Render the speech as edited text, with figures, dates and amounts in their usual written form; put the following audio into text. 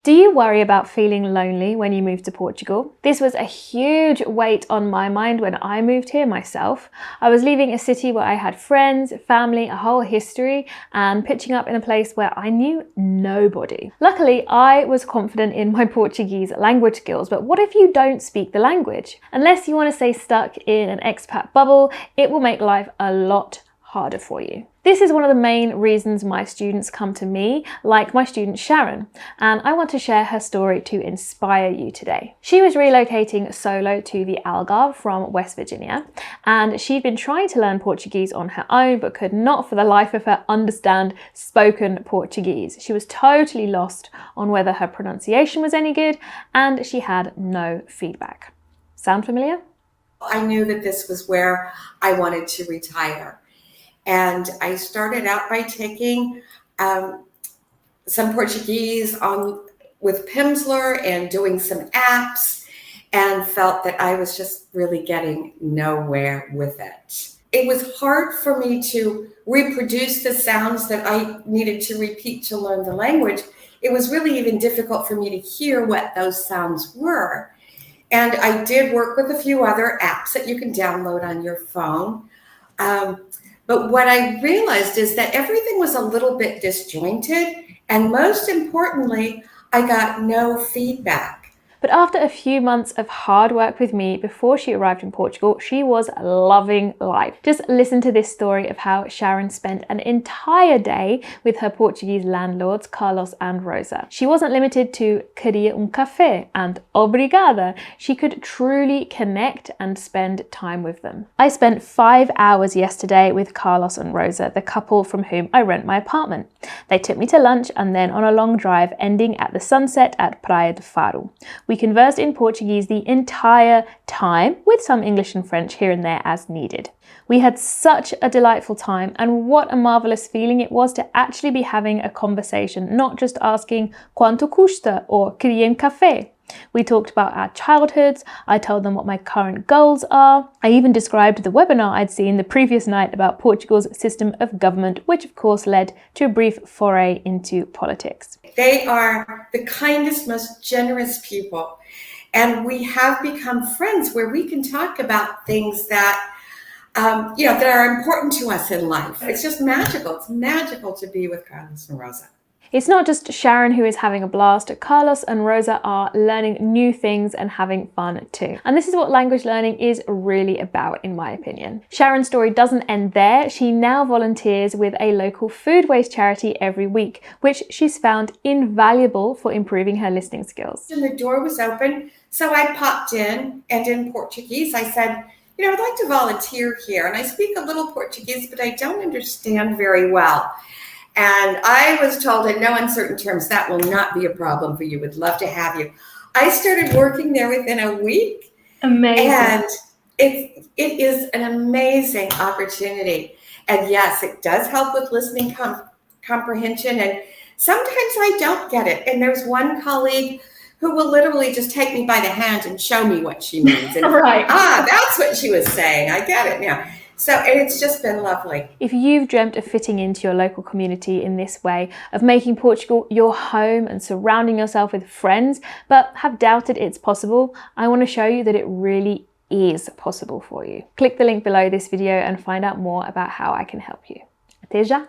Do you worry about feeling lonely when you move to Portugal? This was a huge weight on my mind when I moved here myself. I was leaving a city where I had friends, family, a whole history, and pitching up in a place where I knew nobody. Luckily, I was confident in my Portuguese language skills, but what if you don't speak the language? Unless you want to stay stuck in an expat bubble, it will make life a lot harder for you. This is one of the main reasons my students come to me, like my student Sharon, and I want to share her story to inspire you today. She was relocating solo to the Algarve from West Virginia, and she'd been trying to learn Portuguese on her own, but could not for the life of her understand spoken Portuguese. She was totally lost on whether her pronunciation was any good, and she had no feedback. Sound familiar? I knew that this was where I wanted to retire. And I started out by taking some Portuguese with Pimsleur and doing some apps, and felt that I was just really getting nowhere with it. It was hard for me to reproduce the sounds that I needed to repeat to learn the language. It was really even difficult for me to hear what those sounds were. And I did work with a few other apps that you can download on your phone. But what I realized is that everything was a little bit disjointed, and most importantly, I got no feedback. But after a few months of hard work with me before she arrived in Portugal, she was loving life. Just listen to this story of how Sharon spent an entire day with her Portuguese landlords, Carlos and Rosa. She wasn't limited to queria café and obrigada. She could truly connect and spend time with them. I spent 5 hours yesterday with Carlos and Rosa, the couple from whom I rent my apartment. They took me to lunch and then on a long drive ending at the sunset at Praia de Faro. We conversed in Portuguese the entire time, with some English and French here and there as needed. We had such a delightful time, and what a marvelous feeling it was to actually be having a conversation, not just asking quanto custa or queria café. We talked about our childhoods, I told them what my current goals are. I even described the webinar I'd seen the previous night about Portugal's system of government, which of course led to a brief foray into politics. They are the kindest, most generous people. And we have become friends where we can talk about things that, that are important to us in life. It's just magical. It's magical to be with Carlos and Rosa. It's not just Sharon who is having a blast. Carlos and Rosa are learning new things and having fun too. And this is what language learning is really about, in my opinion. Sharon's story doesn't end there. She now volunteers with a local food waste charity every week, which she's found invaluable for improving her listening skills. And the door was open, so I popped in, and in Portuguese I said, I'd like to volunteer here. And I speak a little Portuguese, but I don't understand very well. And I was told in no uncertain terms, that will not be a problem for you. Would love to have you. I started working there within a week. Amazing. And it is an amazing opportunity. And yes, it does help with listening comprehension. And sometimes I don't get it. And there's one colleague who will literally just take me by the hand and show me what she means. And, right. That's what she was saying. I get it now. So it's just been lovely. If you've dreamt of fitting into your local community in this way, of making Portugal your home and surrounding yourself with friends, but have doubted it's possible, I want to show you that it really is possible for you. Click the link below this video and find out more about how I can help you. Até já!